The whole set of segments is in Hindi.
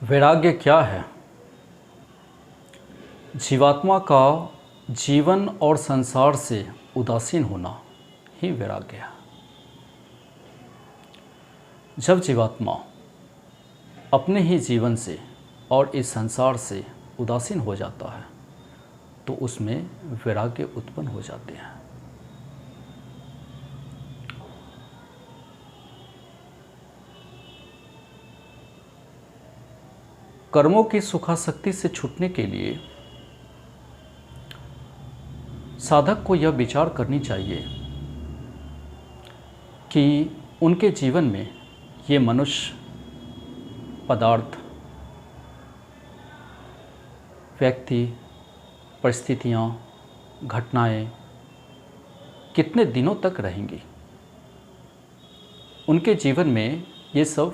वैराग्य क्या है? जीवात्मा का जीवन और संसार से उदासीन होना ही वैराग्य है। जब जीवात्मा अपने ही जीवन से और इस संसार से उदासीन हो जाता है तो उसमें वैराग्य उत्पन्न हो जाते हैं। कर्मों की सुखासक्ति से छूटने के लिए साधक को यह विचार करनी चाहिए कि उनके जीवन में ये मनुष्य, पदार्थ, व्यक्ति, परिस्थितियाँ, घटनाएं कितने दिनों तक रहेंगी, उनके जीवन में ये सब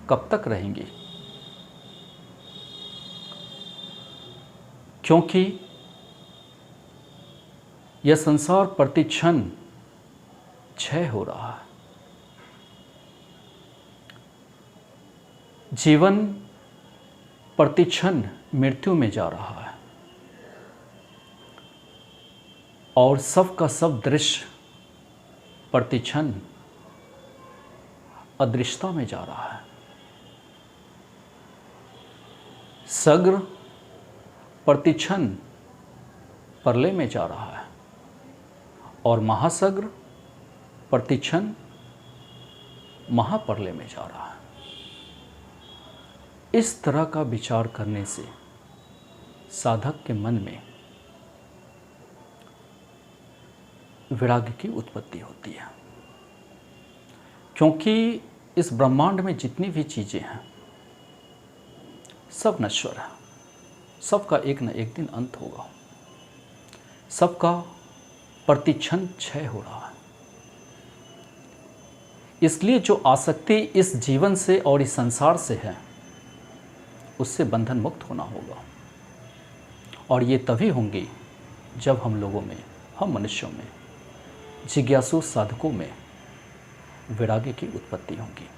कब तक रहेंगी। क्योंकि यह संसार प्रतिक्षण क्षय हो रहा है। जीवन प्रतिक्षण मृत्यु में जा रहा है और सब का सब दृश्य प्रतिक्षण अदृश्यता में जा रहा है। सग्र प्रतिक्षण प्रलय में जा रहा है और महासग्र प्रतिक्षण महाप्रलय में जा रहा है। इस तरह का विचार करने से साधक के मन में वैराग्य की उत्पत्ति होती है। क्योंकि इस ब्रह्मांड में जितनी भी चीज़ें हैं सब नश्वर है, सबका एक न एक दिन अंत होगा, सबका प्रतिक्षण क्षय हो रहा है। इसलिए जो आसक्ति इस जीवन से और इस संसार से है उससे बंधन मुक्त होना होगा। और ये तभी होंगी जब हम लोगों में, हम मनुष्यों में, जिज्ञासु साधकों में वैराग्य की उत्पत्ति होगी।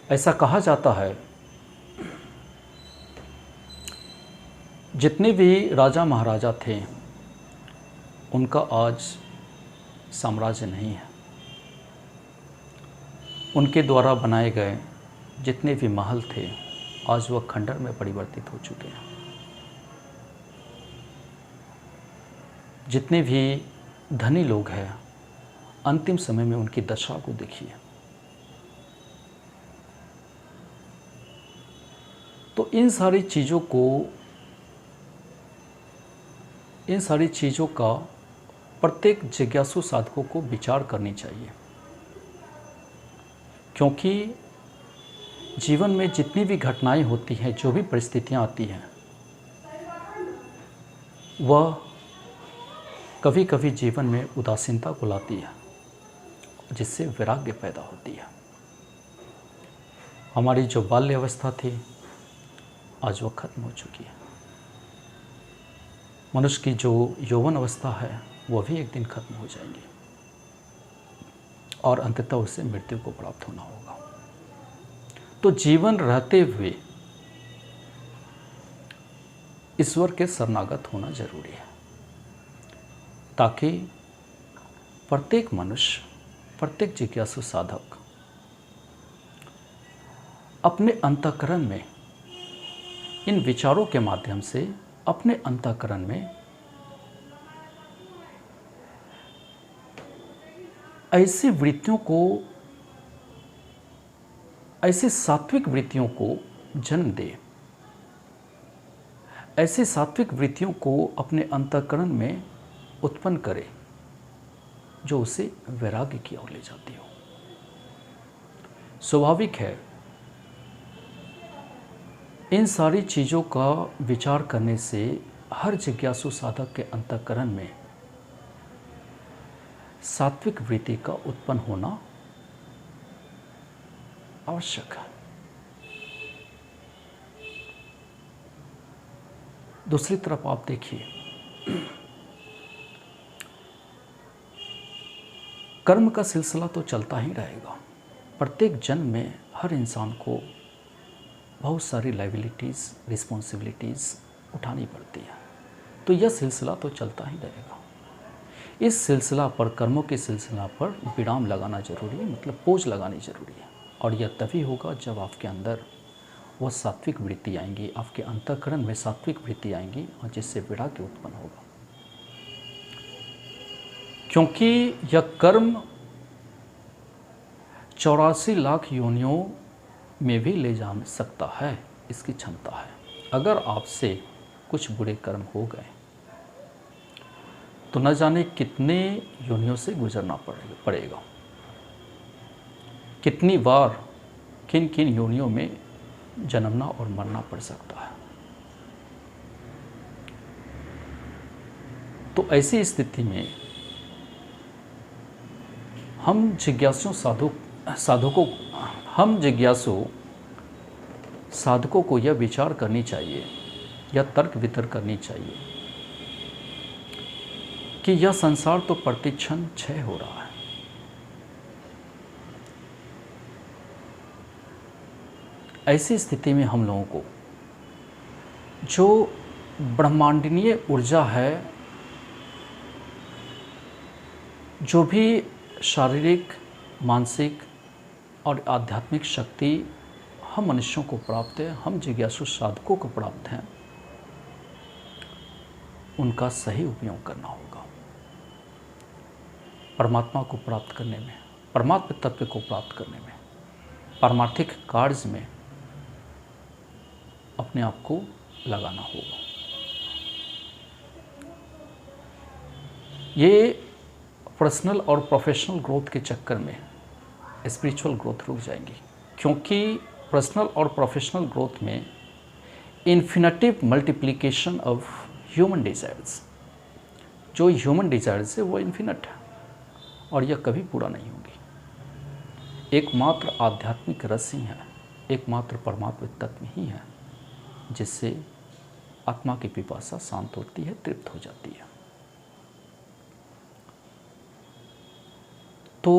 ऐसा कहा जाता है जितने भी राजा महाराजा थे उनका आज साम्राज्य नहीं है। उनके द्वारा बनाए गए जितने भी महल थे आज वह खंडर में परिवर्तित हो चुके हैं। जितने भी धनी लोग हैं अंतिम समय में उनकी दशा को देखिए। तो इन सारी चीज़ों का प्रत्येक जिज्ञासु साधकों को विचार करनी चाहिए। क्योंकि जीवन में जितनी भी घटनाएं होती हैं, जो भी परिस्थितियां आती हैं, वह कभी कभी जीवन में उदासीनता को लाती है जिससे वैराग्य पैदा होती है। हमारी जो बाल्य अवस्था थी आज वह खत्म हो चुकी है। मनुष्य की जो यौवन अवस्था है वह भी एक दिन खत्म हो जाएगी और अंततः उसे मृत्यु को प्राप्त होना होगा। तो जीवन रहते हुए ईश्वर के शरणागत होना जरूरी है ताकि प्रत्येक मनुष्य, प्रत्येक जिज्ञासु साधक अपने अंतःकरण में इन विचारों के माध्यम से अपने अंतःकरण में ऐसी वृत्तियों को, ऐसे सात्विक वृत्तियों को जन्म दे, ऐसे सात्विक वृत्तियों को अपने अंतःकरण में उत्पन्न करे जो उसे वैराग्य की ओर ले जाती हो। स्वाभाविक है इन सारी चीज़ों का विचार करने से हर जिज्ञासु साधक के अंतःकरण में सात्विक वृत्ति का उत्पन्न होना आवश्यक है। दूसरी तरफ आप देखिए, कर्म का सिलसिला तो चलता ही रहेगा। प्रत्येक जन्म में हर इंसान को बहुत सारी लायबिलिटीज़, रिस्पॉन्सिबिलिटीज़ उठानी पड़ती है। तो यह सिलसिला तो चलता ही रहेगा। इस सिलसिला पर, कर्मों के सिलसिला पर विराम लगाना जरूरी है, मतलब पोज लगानी जरूरी है। और यह तभी होगा जब आपके अंदर वह सात्विक वृत्ति आएंगी, आपके अंतःकरण में सात्विक वृत्ति आएंगी, और जिससे वैराग्य उत्पन्न होगा। क्योंकि यह कर्म 84 लाख योनियों में भी ले जा सकता है, इसकी क्षमता है। अगर आपसे कुछ बुरे कर्म हो गए तो न जाने कितने योनियों से गुजरना पड़ेगा, कितनी बार किन किन योनियों में जन्मना और मरना पड़ सकता है। तो ऐसी स्थिति में हम जिज्ञासु साधकों को यह विचार करनी चाहिए, या तर्क वितर्क करनी चाहिए कि यह संसार तो प्रतिक्षण क्षय हो रहा है। ऐसी स्थिति में हम लोगों को जो ब्रह्मांडीय ऊर्जा है, जो भी शारीरिक, मानसिक और आध्यात्मिक शक्ति हम मनुष्यों को प्राप्त है, हम जिज्ञासु साधकों को प्राप्त हैं, उनका सही उपयोग करना होगा। परमात्मा को प्राप्त करने में, परमात्म तत्व को प्राप्त करने में, पारमार्थिक कार्य में अपने आप को लगाना होगा। ये पर्सनल और प्रोफेशनल ग्रोथ के चक्कर में स्पिरिचुअल ग्रोथ रुक जाएंगी, क्योंकि पर्सनल और प्रोफेशनल ग्रोथ में infinitive multiplication of human desires, जो ह्यूमन डिज़ायर्स है वो इन्फिनिट है और यह कभी पूरा नहीं होगी। एकमात्र आध्यात्मिक रस ही है, एकमात्र परमात्म तत्व ही है, जिससे आत्मा की पिपासा शांत होती है, तृप्त हो जाती है। तो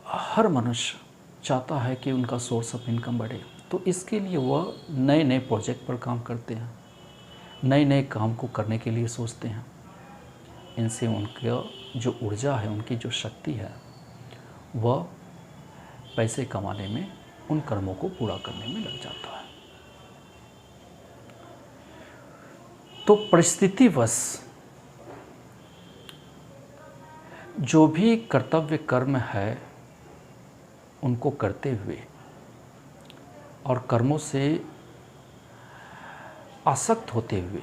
हर मनुष्य चाहता है कि उनका सोर्स ऑफ इनकम बढ़े, तो इसके लिए वह नए नए प्रोजेक्ट पर काम करते हैं, नए नए काम को करने के लिए सोचते हैं। इनसे उनका जो ऊर्जा है, उनकी जो शक्ति है, वह पैसे कमाने में, उन कर्मों को पूरा करने में लग जाता है। तो परिस्थितिवश जो भी कर्तव्य कर्म है उनको करते हुए और कर्मों से आसक्त होते हुए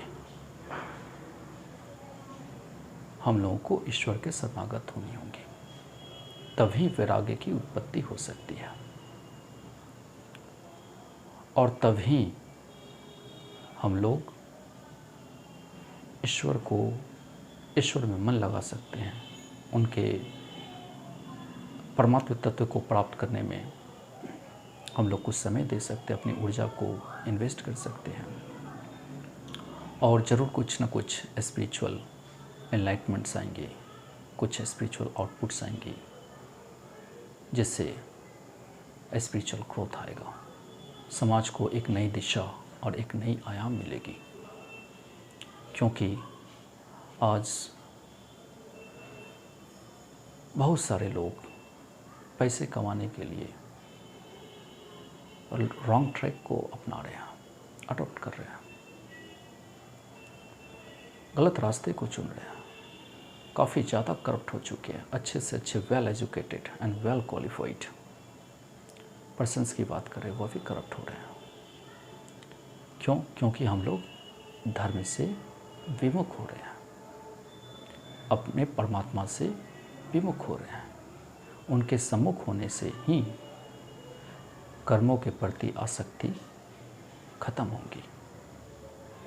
हम लोगों को ईश्वर के शरणागत होनी होगी, तभी वैराग्य की उत्पत्ति हो सकती है और तभी हम लोग ईश्वर में मन लगा सकते हैं, उनके परमात्म तत्व को प्राप्त करने में हम लोग कुछ समय दे सकते हैं, अपनी ऊर्जा को इन्वेस्ट कर सकते हैं और ज़रूर कुछ ना कुछ स्पिरिचुअल एनलाइटमेंट्स आएंगे, कुछ स्पिरिचुअल आउटपुट्स आएंगे, जिससे स्पिरिचुअल ग्रोथ आएगा, समाज को एक नई दिशा और एक नई आयाम मिलेगी। क्योंकि आज बहुत सारे लोग पैसे कमाने के लिए रॉन्ग ट्रैक को अपना रहे हैं, अडॉप्ट कर रहे हैं, गलत रास्ते को चुन रहे हैं, काफ़ी ज़्यादा करप्ट हो चुके हैं। अच्छे से अच्छे well educated and well qualified persons की बात करें, वो भी करप्ट हो रहे हैं। क्यों? क्योंकि हम लोग धर्म से विमुख हो रहे हैं, अपने परमात्मा से विमुख हो रहे हैं। उनके सम्मुख होने से ही कर्मों के प्रति आसक्ति खत्म होगी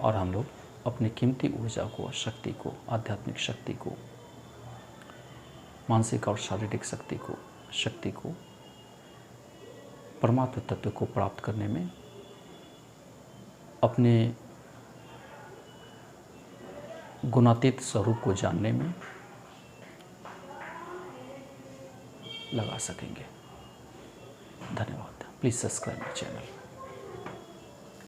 और हम लोग अपनी कीमती ऊर्जा को, शक्ति को, आध्यात्मिक शक्ति को, मानसिक और शारीरिक शक्ति को परमात्म तत्व को प्राप्त करने में, अपने गुणातीत स्वरूप को जानने में लगा सकेंगे। धन्यवाद। Please subscribe my channel.